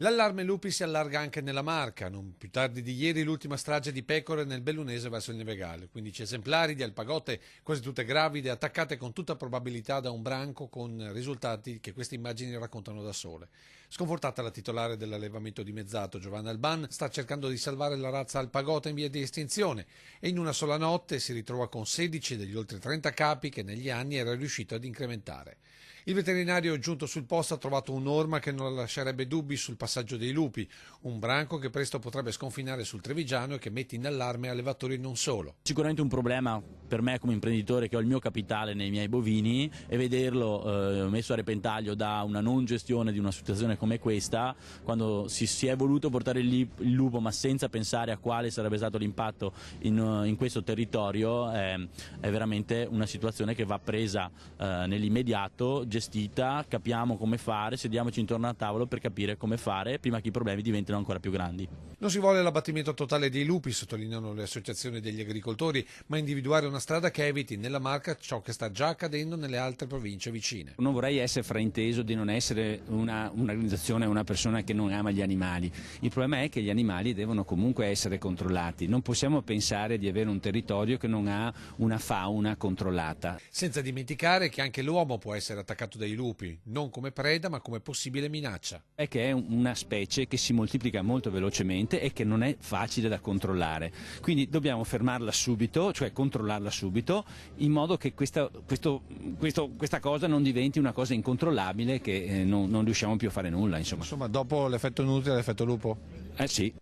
L'allarme lupi si allarga anche nella Marca. Non più tardi di ieri l'ultima strage di pecore nel Bellunese verso il Nevegale. 15 esemplari di alpagote, quasi tutte gravide, attaccate con tutta probabilità da un branco, con risultati che queste immagini raccontano da sole. Sconfortata, la titolare dell'allevamento di Mezzato, Giovanna Alban, sta cercando di salvare la razza alpagota in via di estinzione e in una sola notte si ritrova con 16 degli oltre 30 capi che negli anni era riuscito ad incrementare. Il veterinario giunto sul posto ha trovato un'orma che non lascerebbe dubbi sul passaggio dei lupi, un branco che presto potrebbe sconfinare sul Trevigiano e che mette in allarme allevatori non solo. Sicuramente un problema per me come imprenditore che ho il mio capitale nei miei bovini e vederlo messo a repentaglio da una non gestione di una situazione come questa, quando si è voluto portare il lupo ma senza pensare a quale sarebbe stato l'impatto in questo territorio, è veramente una situazione che va presa nell'immediato, gestita, capiamo come fare, sediamoci intorno al tavolo per capire come fare prima che i problemi diventino ancora più grandi. Non si vuole l'abbattimento totale dei lupi, sottolineano le associazioni degli agricoltori, ma individuare una strada che eviti nella Marca ciò che sta già accadendo nelle altre province vicine. Non vorrei essere frainteso di non essere un'organizzazione o una persona che non ama gli animali. Il problema è che gli animali devono comunque essere controllati. Non possiamo pensare di avere un territorio che non ha una fauna controllata. Senza dimenticare che anche l'uomo può essere attaccato dai lupi, non come preda ma come possibile minaccia. È che è una specie che si moltiplica molto velocemente e che non è facile da controllare. Quindi dobbiamo fermarla subito, cioè controllarla subito, in modo che questa cosa non diventi una cosa incontrollabile che non riusciamo più a fare nulla. Insomma, Dopo l'effetto inutile, l'effetto lupo? Sì.